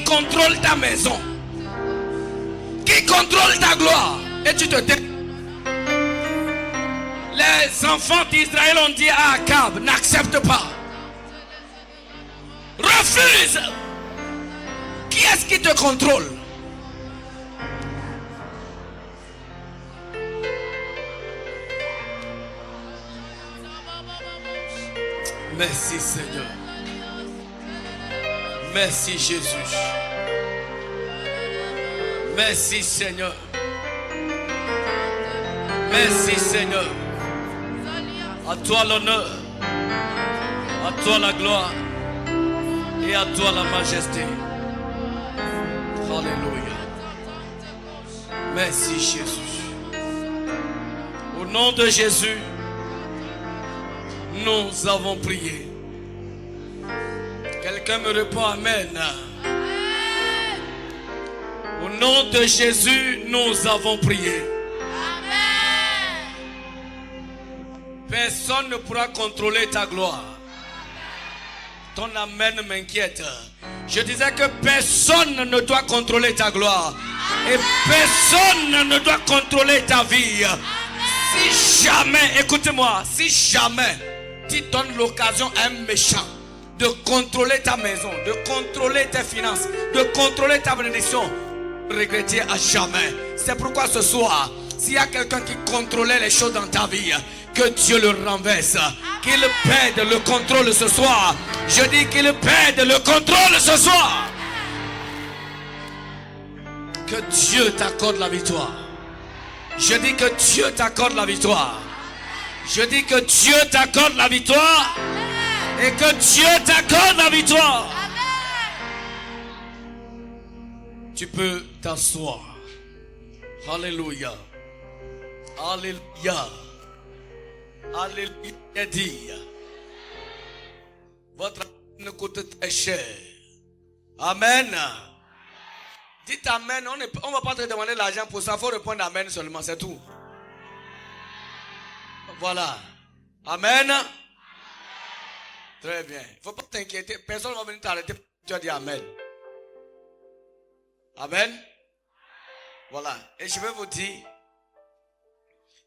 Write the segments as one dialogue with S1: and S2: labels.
S1: contrôle ta maison, qui contrôle ta gloire. Et tu te tais. Les enfants d'Israël ont dit à Akab, n'accepte pas. Refuse. Qui est-ce qui te contrôle? Merci Seigneur. Merci Jésus. Merci Seigneur. Merci Seigneur. À toi l'honneur, à toi la gloire et à toi la majesté. Alléluia. Merci Jésus. Au nom de Jésus, nous avons prié. Quelqu'un me répond Amen. Au nom de Jésus, nous avons prié. Personne ne pourra contrôler ta gloire. Ton amen m'inquiète. Je disais que personne ne doit contrôler ta gloire. Et personne ne doit contrôler ta vie. Si jamais, écoutez-moi, si jamais tu donnes l'occasion à un méchant de contrôler ta maison, de contrôler tes finances, de contrôler ta bénédiction, regretter à jamais. C'est pourquoi ce soir, s'il y a quelqu'un qui contrôlait les choses dans ta vie, que Dieu le renverse, qu'il perde le contrôle ce soir. Je dis qu'il perde le contrôle ce soir. Que Dieu t'accorde la victoire. Je dis que Dieu t'accorde la victoire. Je dis que Dieu t'accorde la victoire. Et que Dieu t'accorde la victoire. Tu peux t'asseoir. Alléluia. Alléluia. Alléluia. Dit. Votre amour coûte très cher. Amen. Dites Amen. On ne va pas te demander l'argent pour ça. Il faut répondre Amen seulement. C'est tout. Voilà. Amen. Très bien. Il ne faut pas t'inquiéter. Personne ne va venir t'arrêter. Tu as dit Amen. Amen. Voilà. Et je vais vous dire,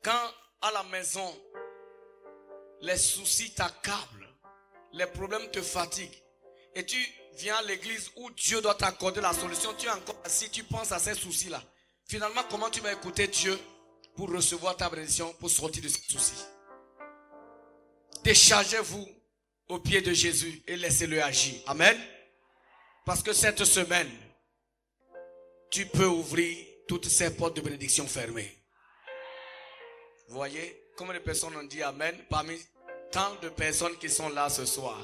S1: quand à la maison, les soucis t'accablent, les problèmes te fatiguent, et tu viens à l'église où Dieu doit t'accorder la solution, tu es encore assis, tu penses à ces soucis-là. Finalement, comment tu vas écouter Dieu pour recevoir ta bénédiction, pour sortir de ces soucis? Déchargez-vous au pied de Jésus et laissez-le agir. Amen. Parce que cette semaine, tu peux ouvrir toutes ces portes de bénédiction fermées. Vous voyez, combien de personnes ont dit Amen parmi tant de personnes qui sont là ce soir?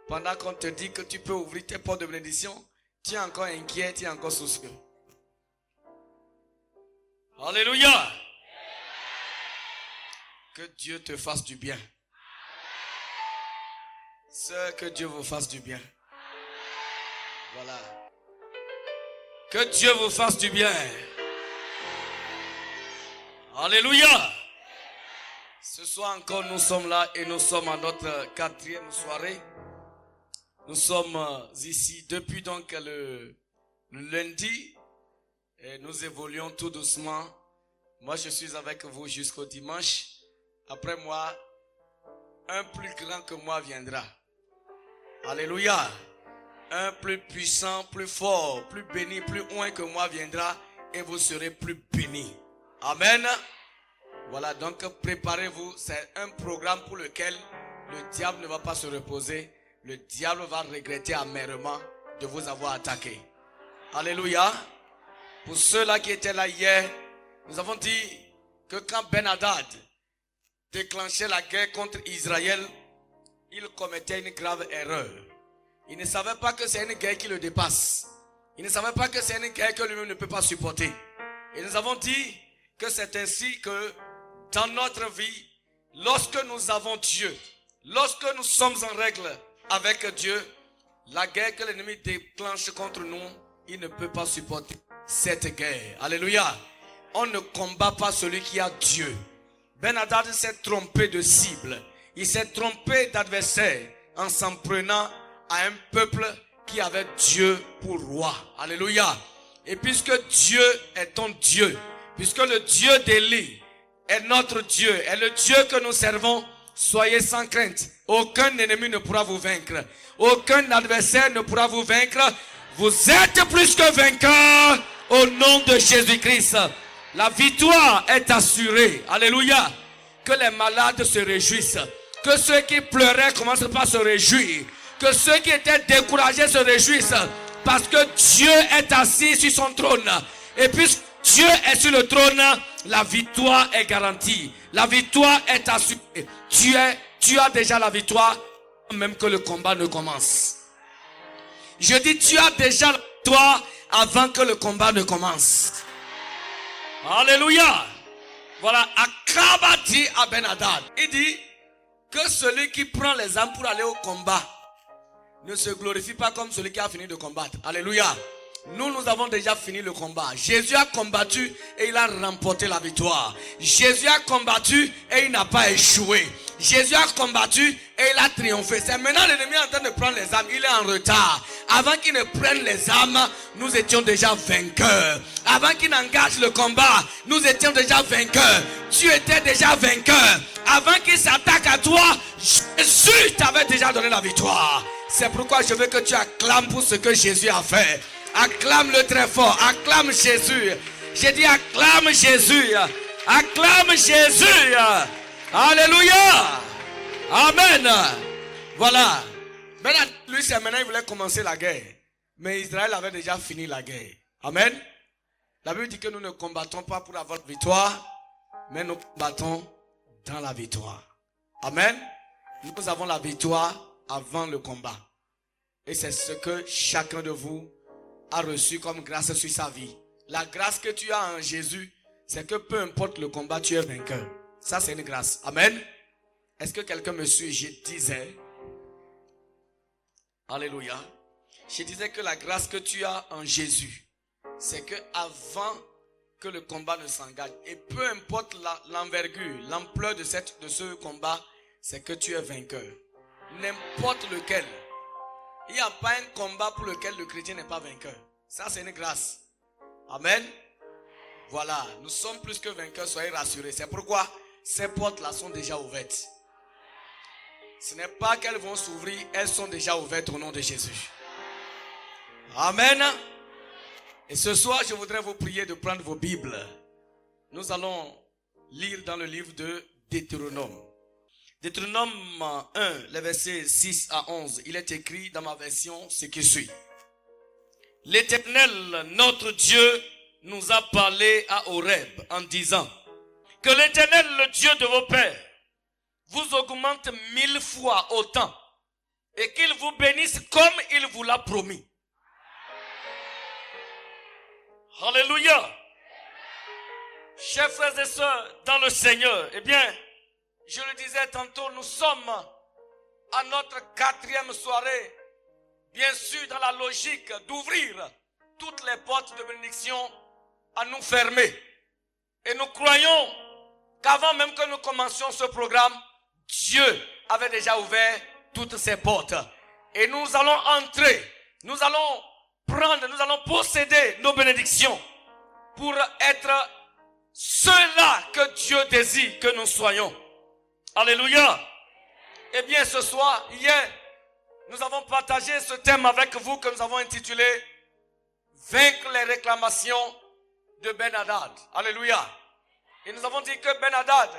S1: Pendant qu'on te dit que tu peux ouvrir tes portes de bénédiction, tu es encore inquiet, tu es encore soucieux. Alléluia. Que Dieu te fasse du bien. Sœur, que Dieu vous fasse du bien. Voilà. Que Dieu vous fasse du bien. Alléluia. Ce soir encore, nous sommes là et nous sommes à notre 4e soirée. Nous sommes ici depuis donc le lundi et nous évoluons tout doucement. Moi, je suis avec vous jusqu'au dimanche. Après moi, un plus grand que moi viendra. Alléluia. Un plus puissant, plus fort, plus béni, plus loin que moi viendra et vous serez plus bénis. Amen. Voilà, donc préparez-vous. C'est un programme pour lequel le diable ne va pas se reposer. Le diable va regretter amèrement de vous avoir attaqué. Alléluia. Pour ceux-là qui étaient là hier, nous avons dit que quand Ben-Hadad déclenchait la guerre contre Israël, il commettait une grave erreur. Il ne savait pas que c'est une guerre qui le dépasse. Il ne savait pas que c'est une guerre que lui-même ne peut pas supporter. Et nous avons dit que c'est ainsi que dans notre vie, lorsque nous avons Dieu, lorsque nous sommes en règle avec Dieu, la guerre que l'ennemi déclenche contre nous, il ne peut pas supporter cette guerre. Alléluia. On ne combat pas celui qui a Dieu. Ben-Hadad s'est trompé de cible. Il s'est trompé d'adversaire en s'en prenant à un peuple qui avait Dieu pour roi. Alléluia. Et puisque Dieu est ton Dieu, puisque le Dieu d'Élie est notre Dieu, est le Dieu que nous servons, soyez sans crainte. Aucun ennemi ne pourra vous vaincre. Aucun adversaire ne pourra vous vaincre. Vous êtes plus que vainqueurs au nom de Jésus-Christ. La victoire est assurée. Alléluia. Que les malades se réjouissent. Que ceux qui pleuraient commencent par se réjouir. Que ceux qui étaient découragés se réjouissent. Parce que Dieu est assis sur son trône. Et puisque Dieu est sur le trône, la victoire est garantie. La victoire est assurée. Tu as déjà la victoire, même que le combat ne commence. Je dis, tu as déjà la victoire avant que le combat ne commence. Alléluia. Voilà, Akab a dit à Ben-Hadad, il dit que celui qui prend les armes pour aller au combat ne se glorifie pas comme celui qui a fini de combattre. Alléluia. Nous avons déjà fini le combat. Jésus a combattu et il a remporté la victoire. Jésus a combattu et il n'a pas échoué. Jésus a combattu et il a triomphé. C'est maintenant l'ennemi en train de prendre les armes. Il est en retard. Avant qu'il ne prenne les armes, nous étions déjà vainqueurs. Avant qu'il n'engage le combat, nous étions déjà vainqueurs. Tu étais déjà vainqueur. Avant qu'il s'attaque à toi, Jésus t'avait déjà donné la victoire. C'est pourquoi je veux que tu acclames pour ce que Jésus a fait. Acclame-le très fort. Acclame Jésus. J'ai dit acclame Jésus. Acclame Jésus. Alléluia. Amen. Voilà. Maintenant, lui, c'est maintenant, il voulait commencer la guerre. Mais Israël avait déjà fini la guerre. Amen. La Bible dit que nous ne combattons pas pour avoir la victoire, mais nous combattons dans la victoire. Amen. Nous avons la victoire avant le combat. Et c'est ce que chacun de vous a reçu comme grâce sur sa vie. La grâce que tu as en Jésus, c'est que peu importe le combat, tu es vainqueur. Ça, c'est une grâce. Amen. Est-ce que quelqu'un me suit? Je disais, alléluia, je disais que la grâce que tu as en Jésus, c'est que avant que le combat ne s'engage, et peu importe l'envergure, l'ampleur de ce combat, c'est que tu es vainqueur. N'importe lequel. Il n'y a pas un combat pour lequel le chrétien n'est pas vainqueur. Ça, c'est une grâce. Amen. Voilà, nous sommes plus que vainqueurs, soyez rassurés. C'est pourquoi ces portes-là sont déjà ouvertes. Ce n'est pas qu'elles vont s'ouvrir, elles sont déjà ouvertes au nom de Jésus. Amen. Et ce soir, je voudrais vous prier de prendre vos Bibles. Nous allons lire dans le livre de Deutéronome. Deutéronome 1, les versets 6 à 11. Il est écrit dans ma version ce qui suit. L'Éternel, notre Dieu, nous a parlé à Horeb en disant que l'Éternel, le Dieu de vos pères, vous augmente 1000 fois autant et qu'il vous bénisse comme il vous l'a promis. Alléluia. Chers frères et sœurs dans le Seigneur, eh bien, je le disais tantôt, nous sommes à notre 4e soirée, bien sûr dans la logique d'ouvrir toutes les portes de bénédiction à nous fermer. Et nous croyons qu'avant même que nous commencions ce programme, Dieu avait déjà ouvert toutes ces portes. Et nous allons entrer, nous allons prendre, nous allons posséder nos bénédictions pour être ceux-là que Dieu désire que nous soyons. Alléluia. Eh bien ce soir, hier, nous avons partagé ce thème avec vous que nous avons intitulé Vaincre les réclamations de Ben-Hadad. Alléluia. Et nous avons dit que Ben-Hadad,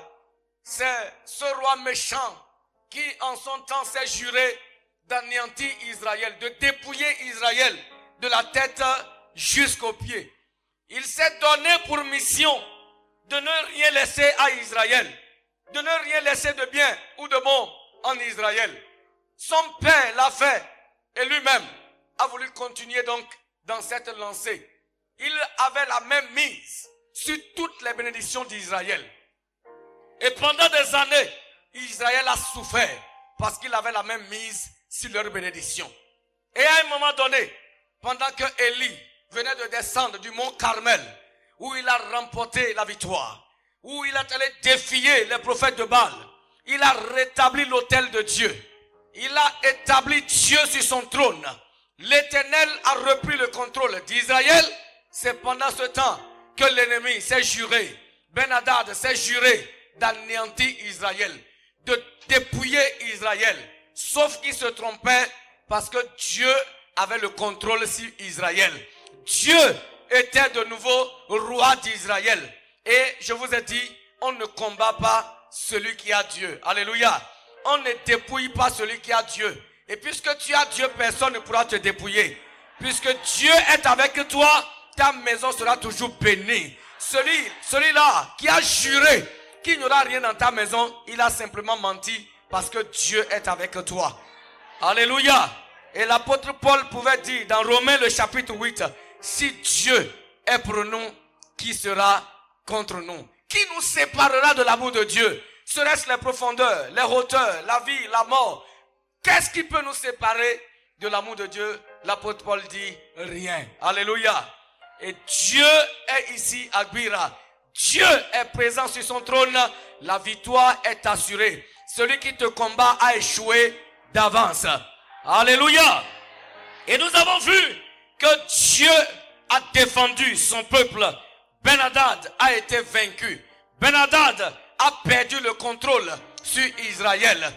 S1: c'est ce roi méchant qui en son temps s'est juré d'anéantir Israël, de dépouiller Israël de la tête jusqu'aux pieds. Il s'est donné pour mission de ne rien laisser à Israël, de ne rien laisser de bien ou de bon en Israël. Son père l'a fait et lui-même a voulu continuer donc dans cette lancée. Il avait la même mise sur toutes les bénédictions d'Israël. Et pendant des années, Israël a souffert parce qu'il avait la même mise sur leurs bénédictions. Et à un moment donné, pendant que Élie venait de descendre du mont Carmel, où il a remporté la victoire, où il est allé défier les prophètes de Baal, il a rétabli l'autel de Dieu. Il a établi Dieu sur son trône. l'Éternel a repris le contrôle d'Israël. C'est pendant ce temps que l'ennemi s'est juré, Ben-Hadad s'est juré d'anéantir Israël, de dépouiller Israël. Sauf qu'il se trompait parce que Dieu avait le contrôle sur Israël. Dieu était de nouveau roi d'Israël. Et je vous ai dit, on ne combat pas celui qui a Dieu. Alléluia. On ne dépouille pas celui qui a Dieu. Et puisque tu as Dieu, personne ne pourra te dépouiller. Puisque Dieu est avec toi, ta maison sera toujours bénie. Celui-là qui a juré qu'il n'y aura rien dans ta maison, il a simplement menti parce que Dieu est avec toi. Alléluia. Et l'apôtre Paul pouvait dire dans Romains le chapitre 8, si Dieu est pour nous, qui sera contre nous? Qui nous séparera de l'amour de Dieu? Serait-ce les profondeurs, les hauteurs, la vie, la mort? Qu'est-ce qui peut nous séparer de l'amour de Dieu? L'apôtre Paul dit rien. Alléluia. Et Dieu est ici à Gbira. Dieu est présent sur son trône. La victoire est assurée. Celui qui te combat a échoué d'avance. Alléluia. Et nous avons vu que Dieu a défendu son peuple. Ben-Hadad a été vaincu. Ben-Hadad a perdu le contrôle sur Israël.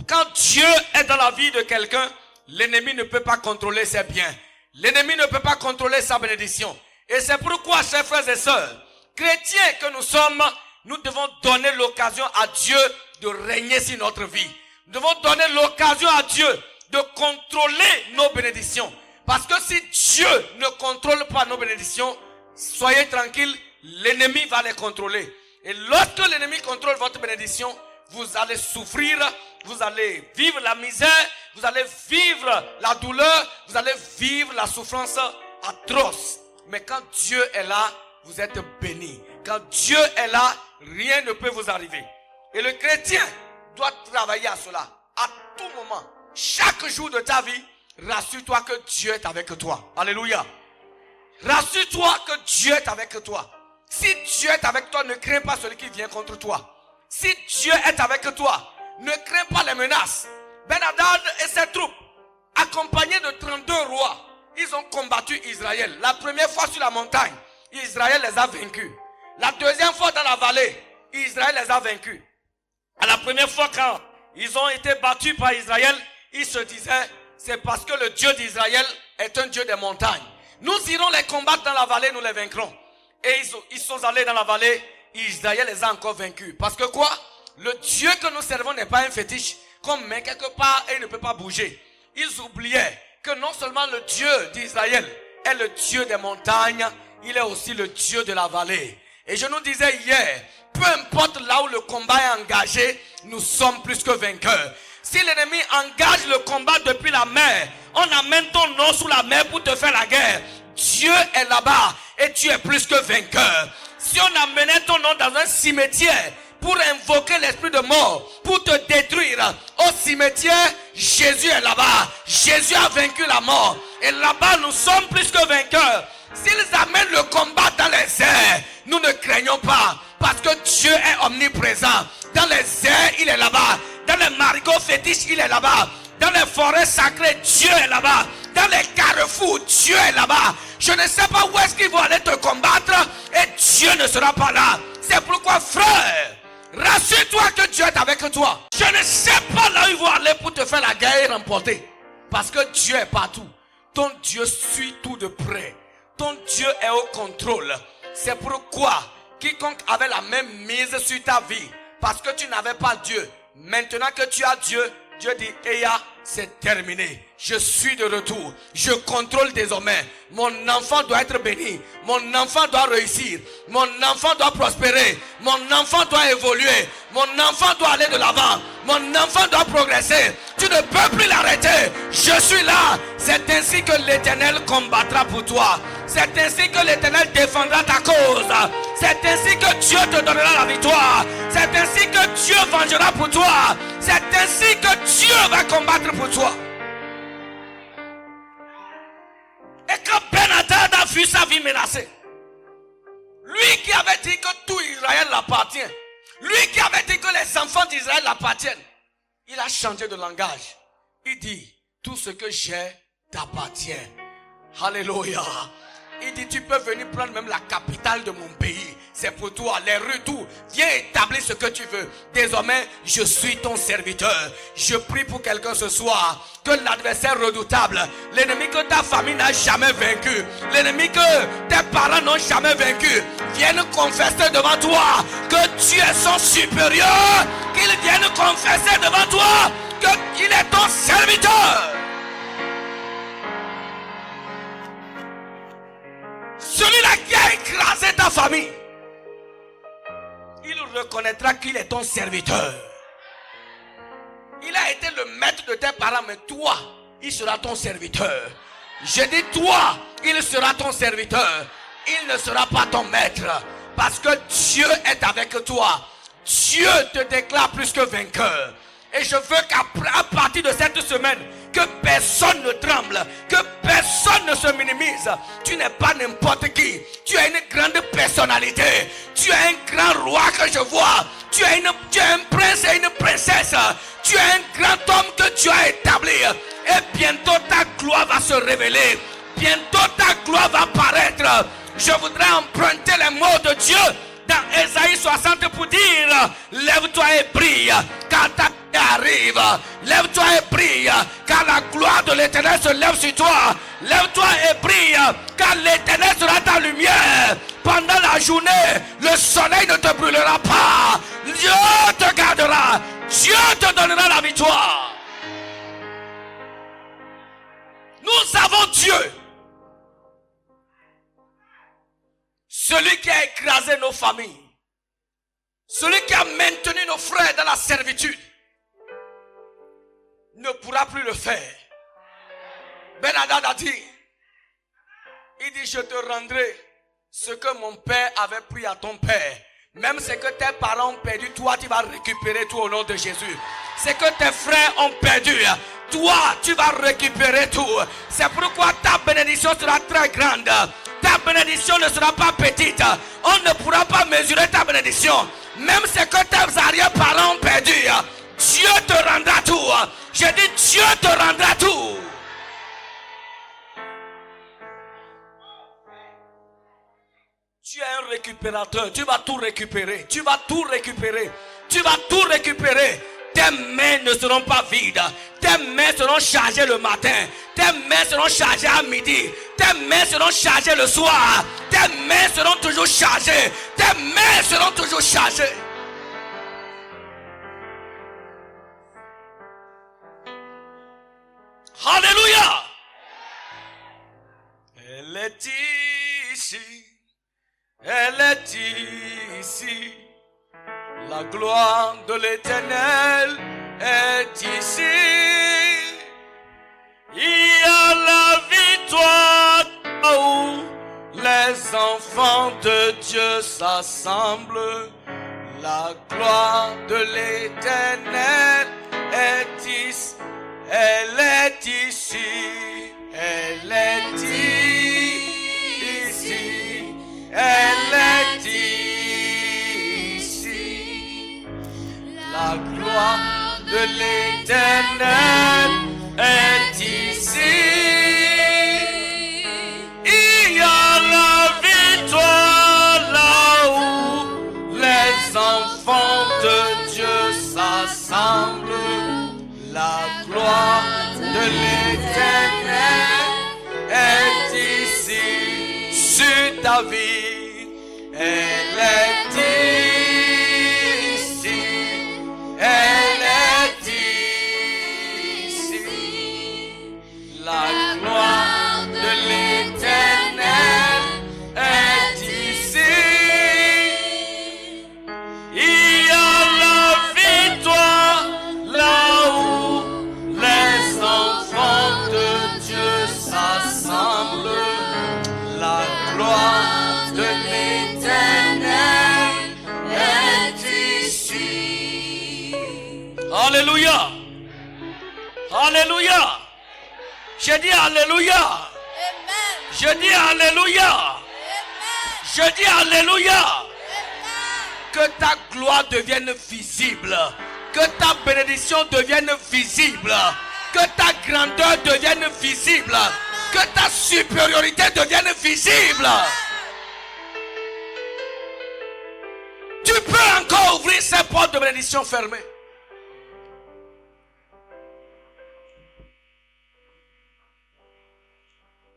S1: Quand Dieu est dans la vie de quelqu'un, l'ennemi ne peut pas contrôler ses biens. L'ennemi ne peut pas contrôler sa bénédiction. Et c'est pourquoi, chers frères et sœurs, chrétiens que nous sommes, nous devons donner l'occasion à Dieu de régner sur notre vie. Nous devons donner l'occasion à Dieu de contrôler nos bénédictions. Parce que si Dieu ne contrôle pas nos bénédictions, soyez tranquilles, l'ennemi va les contrôler. Et lorsque l'ennemi contrôle votre bénédiction, vous allez souffrir, vous allez vivre la misère, vous allez vivre la douleur, vous allez vivre la souffrance atroce. Mais quand Dieu est là, vous êtes bénis. Quand Dieu est là, rien ne peut vous arriver. Et le chrétien doit travailler à cela. À tout moment, chaque jour de ta vie, rassure-toi que Dieu est avec toi. Alléluia. Rassure-toi que Dieu est avec toi. Si Dieu est avec toi, ne crains pas celui qui vient contre toi. Si Dieu est avec toi, ne crains pas les menaces. Ben-Hadad et ses troupes, accompagnés de 32 rois, ils ont combattu Israël. La première fois sur la montagne, Israël les a vaincus. La deuxième fois dans la vallée, Israël les a vaincus. À la première fois quand ils ont été battus par Israël, ils se disaient, c'est parce que le Dieu d'Israël est un Dieu des montagnes. Nous irons les combattre dans la vallée, nous les vaincrons. Et ils sont allés dans la vallée, Israël les a encore vaincus. Parce que quoi? Le Dieu que nous servons n'est pas un fétiche qu'on met quelque part et il ne peut pas bouger. Ils oubliaient que non seulement le Dieu d'Israël est le Dieu des montagnes, il est aussi le Dieu de la vallée. Et je nous disais hier, peu importe là où le combat est engagé, nous sommes plus que vainqueurs. Si l'ennemi engage le combat depuis la mer, on amène ton nom sous la mer pour te faire la guerre. Dieu est là-bas et tu es plus que vainqueur. Si on amenait ton nom dans un cimetière pour invoquer l'esprit de mort, pour te détruire, au cimetière, Jésus est là-bas. Jésus a vaincu la mort. Et là-bas, nous sommes plus que vainqueurs. S'ils amènent le combat dans les airs, nous ne craignons pas. Parce que Dieu est omniprésent. Dans les airs, il est là-bas. Dans les marigots fétiches, il est là-bas. Dans les forêts sacrées, Dieu est là-bas. Dans les carrefours, Dieu est là-bas. Je ne sais pas où est-ce qu'ils vont aller te combattre et Dieu ne sera pas là. C'est pourquoi, frère, rassure-toi que Dieu est avec toi. Je ne sais pas là où ils vont aller pour te faire la guerre et remporter. Parce que Dieu est partout. Ton Dieu suit tout de près. Ton Dieu est au contrôle. C'est pourquoi quiconque avait la même mise sur ta vie, parce que tu n'avais pas Dieu, maintenant que tu as Dieu, Dieu dit, Eya, c'est terminé. Je suis de retour. Je contrôle désormais. Mon enfant doit être béni. Mon enfant doit réussir. Mon enfant doit prospérer. Mon enfant doit évoluer. Mon enfant doit aller de l'avant. Mon enfant doit progresser. Tu ne peux plus l'arrêter. Je suis là. C'est ainsi que l'Éternel combattra pour toi. C'est ainsi que l'Éternel défendra ta cause. C'est ainsi que Dieu te donnera la victoire. C'est ainsi que Dieu vengera pour toi. C'est ainsi que Dieu va combattre pour toi. Et quand Ben-Hadad a vu sa vie menacée, lui qui avait dit que tout Israël l'appartient, lui qui avait dit que les enfants d'Israël l'appartiennent, il a changé de langage. Il dit, tout ce que j'ai t'appartient. Alléluia. Il dit, tu peux venir prendre même la capitale de mon pays. C'est pour toi, les rues, tout. Viens établir ce que tu veux. Désormais, je suis ton serviteur. Je prie pour quelqu'un ce soir. Que l'adversaire redoutable, l'ennemi que ta famille n'a jamais vaincu, l'ennemi que tes parents n'ont jamais vaincu, vienne confesser devant toi que tu es son supérieur. Qu'il vienne confesser devant toi qu'il est ton serviteur. Celui-là qui a écrasé ta famille, il reconnaîtra qu'il est ton serviteur. Il a été le maître de tes parents, mais toi, il sera ton serviteur. Je dis toi, il sera ton serviteur. Il ne sera pas ton maître. Parce que Dieu est avec toi. Dieu te déclare plus que vainqueur. Et je veux qu'à partir de cette semaine, que personne ne tremble, que personne ne se minimise. Tu n'es pas n'importe qui. Tu as une grande personnalité. Tu es un grand roi que je vois. Tu es un prince et une princesse. Tu es un grand homme que Dieu a établi. Et bientôt ta gloire va se révéler. Bientôt ta gloire va apparaître. Je voudrais emprunter les mots de Dieu dans Ésaïe 60 pour dire: lève-toi et brille, car ta arrive. Lève-toi et brille, car la gloire de l'Éternel se lève sur toi. Lève-toi et brille, car l'Éternel sera ta lumière. Pendant la journée, le soleil ne te brûlera pas. Dieu te gardera. Dieu te donnera la victoire. Nous avons Dieu. Celui qui a écrasé nos familles. Celui qui a maintenu nos frères dans la servitude ne pourra plus le faire. Ben Hadad a dit, il dit, je te rendrai ce que mon père avait pris à ton père. Même ce que tes parents ont perdu, toi tu vas récupérer tout au nom de Jésus. Ce que tes frères ont perdu, toi tu vas récupérer tout. C'est pourquoi ta bénédiction sera très grande. Ta bénédiction ne sera pas petite. On ne pourra pas mesurer ta bénédiction. Même ce que tes arrière-parents ont perdu, Dieu te rendra tout. Je dis, Dieu te rendra tout. Tu es un récupérateur. Tu vas tout récupérer. Tu vas tout récupérer. Tu vas tout récupérer. Tes mains ne seront pas vides. Tes mains seront chargées le matin. Tes mains seront chargées à midi. Tes mains seront chargées le soir. Tes mains seront toujours chargées. Tes mains seront toujours chargées. Alléluia. Elle est ici. Elle est ici. La gloire de l'Éternel est ici. Il y a la victoire où les enfants de Dieu s'assemblent. La gloire de l'Éternel est ici. Elle est ici. Elle est ici. Elle est ici. La gloire de l'Éternel est ici. Il y a la victoire là où les enfants de Dieu s'assemblent. La gloire de l'Éternel est ici sur ta vie. Elle est ici. Elle est ici. La gloire de l'Éternel est ici. Il y a la victoire là où les enfants de Dieu s'assemblent. La gloire de l'Éternel est ici. Alléluia. Alléluia. Je dis Alléluia.
S2: Amen.
S1: Je dis Alléluia.
S2: Amen.
S1: Je dis Alléluia.
S2: Amen.
S1: Que ta gloire devienne visible. Que ta bénédiction devienne visible. Que ta grandeur devienne visible. Que ta supériorité devienne visible. Tu peux encore ouvrir ces portes de bénédiction fermées.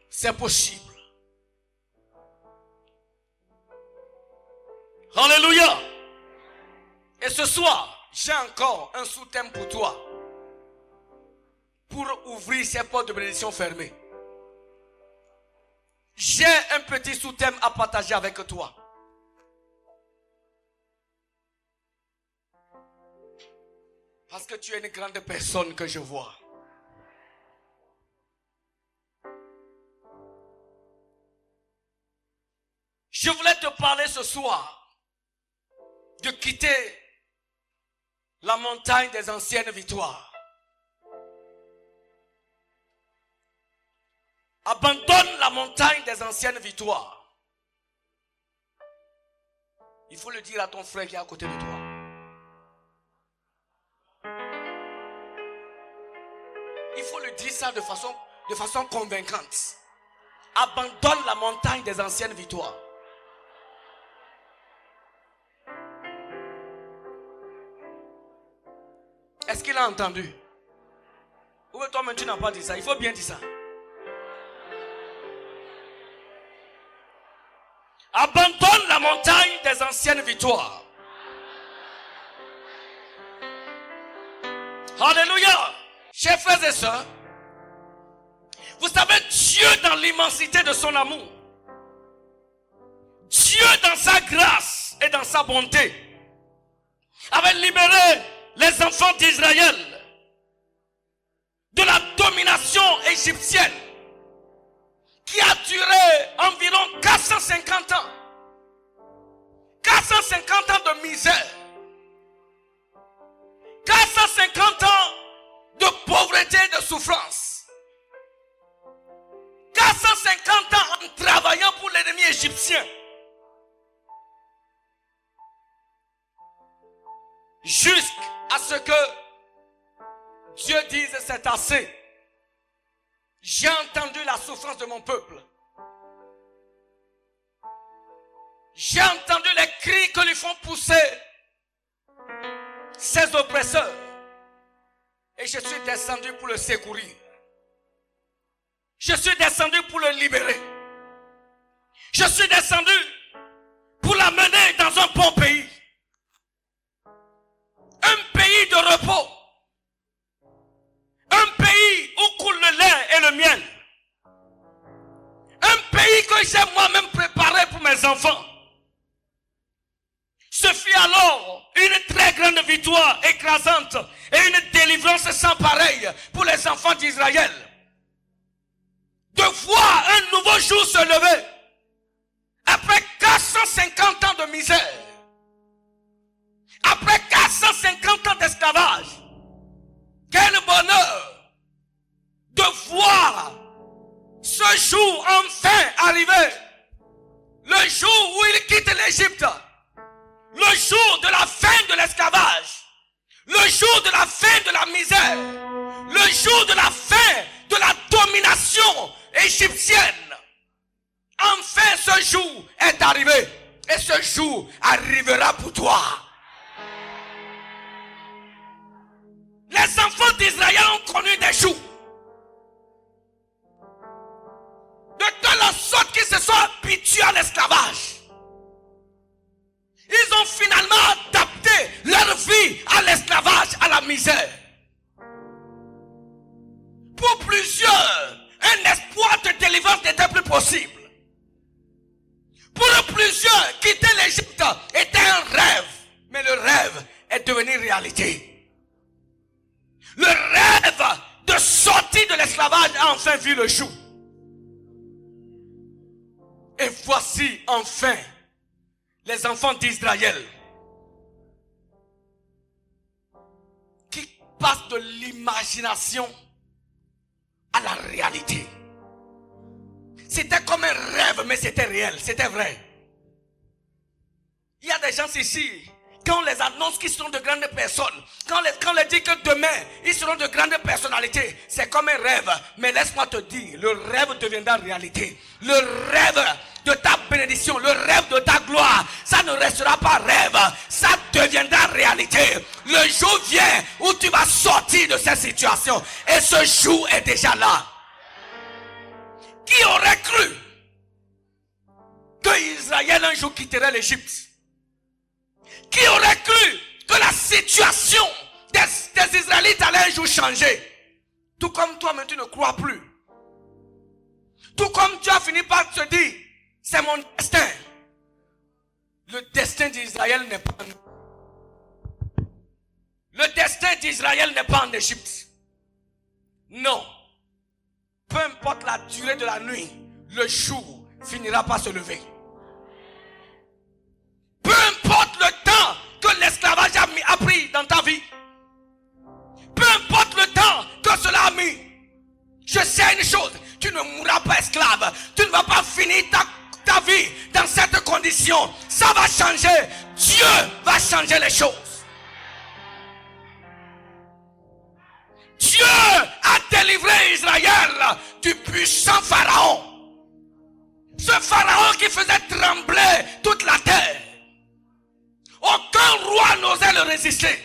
S1: C'est possible. Alléluia. Et ce soir, j'ai encore un sous-thème pour toi. Pour ouvrir ces portes de bénédiction fermées. J'ai un petit sous-thème à partager avec toi. Parce que tu es une grande personne que je vois. Je voulais te parler ce soir de quitter la montagne des anciennes victoires. Abandonne la montagne des anciennes victoires. Il faut le dire à ton frère qui est à côté de toi. Il faut le dire ça de façon convaincante. Abandonne la montagne des anciennes victoires. Est-ce qu'il a entendu? Ou toi-même tu n'as pas dit ça? Il faut bien dire ça. Abandonne la montagne des anciennes victoires. Alléluia. Chers frères et sœurs, vous savez, Dieu dans l'immensité de son amour, Dieu dans sa grâce et dans sa bonté, avait libéré les enfants d'Israël de la domination égyptienne qui a duré environ 450 ans. 450 ans de misère. 450 ans de pauvreté et de souffrance. 450 ans en travaillant pour l'ennemi égyptien. Jusqu'à ce que Dieu dise c'est assez. J'ai entendu la souffrance de mon peuple. J'ai entendu les cris que lui font pousser ses oppresseurs. Et je suis descendu pour le secourir. Je suis descendu pour le libérer. Je suis descendu pour l'amener dans un bon pays. Un pays de repos. Un pays où coule le lait et le miel. Un pays que j'ai moi-même préparé pour mes enfants. Ce fut alors une très grande victoire écrasante et une délivrance sans pareille pour les enfants d'Israël. De voir un nouveau jour se lever après 450 ans de misère. Après 450 ans d'esclavage. Quel bonheur de voir ce jour enfin arriver. Le jour où il quitte l'Égypte. Le jour de la fin de l'esclavage. Le jour de la fin de la misère. Le jour de la fin de la domination égyptienne. Enfin ce jour est arrivé. Et ce jour arrivera pour toi. Les enfants d'Israël ont connu des jours. De telle sorte qu'ils se sont habitués à l'esclavage. Ils ont finalement adapté leur vie à l'esclavage, à la misère. Pour plusieurs, un espoir de délivrance n'était plus possible. Pour plusieurs, quitter l'Égypte était un rêve. Mais le rêve est devenu réalité. Le rêve de sortir de l'esclavage a enfin vu le jour. Et voici enfin les enfants d'Israël qui passent de l'imagination à la réalité. C'était comme un rêve, mais c'était réel, c'était vrai. Il y a des gens ici, quand on les annonce qu'ils seront de grandes personnes, quand on les dit que demain, ils seront de grandes personnalités, c'est comme un rêve. Mais laisse-moi te dire, le rêve deviendra réalité. Le rêve de ta bénédiction, le rêve de ta gloire, ça ne restera pas rêve, ça deviendra réalité. Le jour vient où tu vas sortir de cette situation. Et ce jour est déjà là. Qui aurait cru que Israël un jour quitterait l'Égypte? Qui aurait cru que la situation des Israélites allait un jour changer? Tout comme toi, mais tu ne crois plus. Tout comme tu as fini par te dire, c'est mon destin. Le destin d'Israël n'est pas en nous. Le destin d'Israël n'est pas en Égypte. Non. Peu importe la durée de la nuit, le jour finira par se lever. Peu importe le temps que l'esclavage a pris dans ta vie. Peu importe le temps que cela a mis. Je sais une chose, tu ne mourras pas esclave. Tu ne vas pas finir ta vie dans cette condition. Ça va changer. Dieu va changer les choses. Dieu a délivré Israël du puissant Pharaon. Ce Pharaon qui faisait trembler toute la terre. Aucun roi n'osait le résister.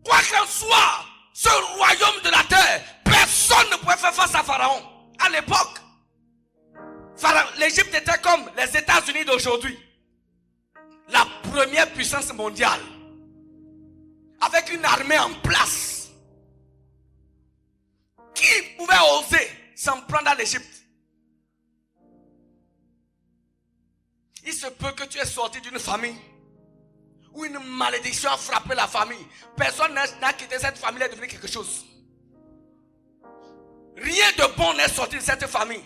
S1: Quoi qu'en soit, ce royaume de la terre, personne ne pouvait faire face à Pharaon. À l'époque, l'Égypte était comme les États-Unis d'aujourd'hui. La première puissance mondiale. Avec une armée en place. Qui pouvait oser s'en prendre à l'Égypte? Il se peut que tu aies sorti d'une famille où une malédiction a frappé la famille. Personne n'a quitté cette famille et est devenu quelque chose. Rien de bon n'est sorti de cette famille.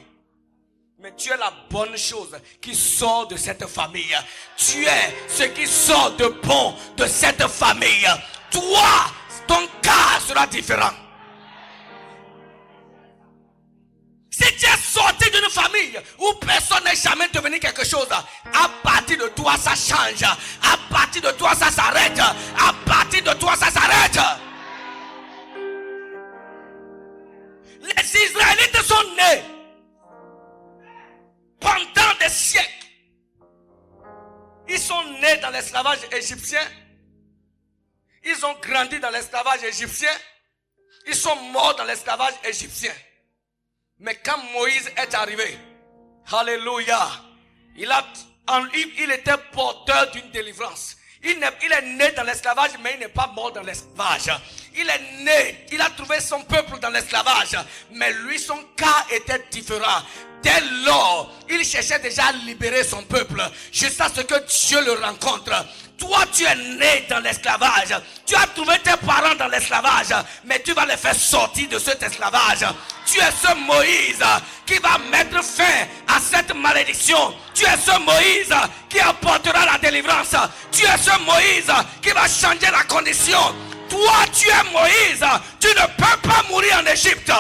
S1: Mais tu es la bonne chose qui sort de cette famille. Tu es ce qui sort de bon de cette famille. Toi, ton cas sera différent. Si tu es sorti d'une famille où personne n'est jamais devenu quelque chose, à partir de toi ça change. À partir de toi ça s'arrête. À partir de toi ça s'arrête. Les Israélites sont nés pendant des siècles. Ils sont nés dans l'esclavage égyptien. Ils ont grandi dans l'esclavage égyptien. Ils sont morts dans l'esclavage égyptien. Mais quand Moïse est arrivé, alléluia, il était porteur d'une délivrance. Il est né dans l'esclavage, mais il n'est pas mort dans l'esclavage. Il est né, il a trouvé son peuple dans l'esclavage, mais lui, son cas était différent. Dès lors, il cherchait déjà à libérer son peuple, jusqu'à ce que Dieu le rencontre. Toi, tu es né dans l'esclavage. Tu as trouvé tes parents dans l'esclavage, mais tu vas les faire sortir de cet esclavage. Tu es ce Moïse qui va mettre fin à cette malédiction. Tu es ce Moïse qui apportera la délivrance. Tu es ce Moïse qui va changer la condition. Toi, tu es Moïse. Tu ne peux pas mourir en Égypte.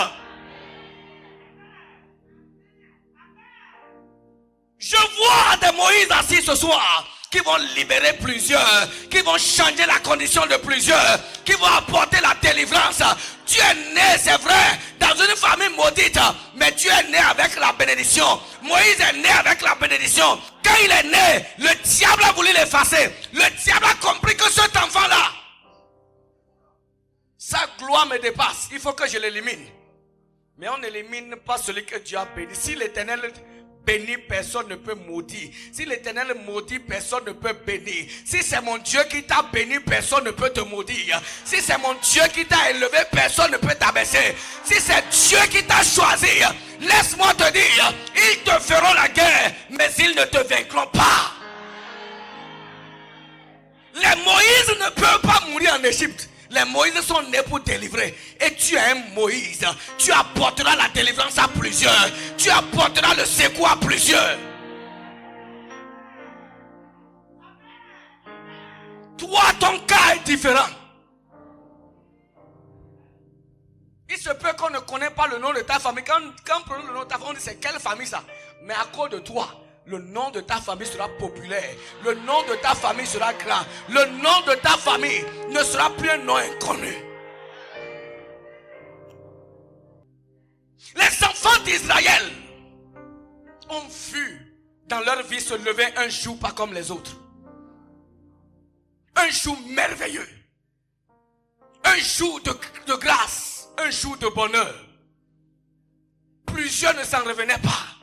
S1: Je vois des Moïse assis ce soir qui vont libérer plusieurs, qui vont changer la condition de plusieurs, qui vont apporter la délivrance. Tu es né, c'est vrai, dans une famille maudite, mais tu es né avec la bénédiction. Moïse est né avec la bénédiction. Quand il est né, le diable a voulu l'effacer. Le diable a compris que cet enfant-là, sa gloire me dépasse. Il faut que je l'élimine. Mais on n'élimine pas celui que Dieu a béni. Si l'Éternel béni, personne ne peut maudire. Si l'Éternel maudit, personne ne peut bénir. Si c'est mon Dieu qui t'a béni, personne ne peut te maudire. Si c'est mon Dieu qui t'a élevé, personne ne peut t'abaisser. Si c'est Dieu qui t'a choisi, laisse-moi te dire, ils te feront la guerre, mais ils ne te vaincront pas. Les Moïse ne peuvent pas mourir en Égypte. Les Moïse sont nés pour délivrer. Et tu es un Moïse. Tu apporteras la délivrance à plusieurs. Tu apporteras le secours à plusieurs. Toi, ton cas est différent. Il se peut qu'on ne connaisse pas le nom de ta famille. Quand on prononce le nom de ta famille, on dit c'est quelle famille ça? Mais à cause de toi, le nom de ta famille sera populaire. Le nom de ta famille sera grand. Le nom de ta famille ne sera plus un nom inconnu. Les enfants d'Israël ont vu dans leur vie se lever un jour pas comme les autres. Un jour merveilleux. Un jour de grâce. Un jour de bonheur. Plusieurs ne s'en revenaient pas.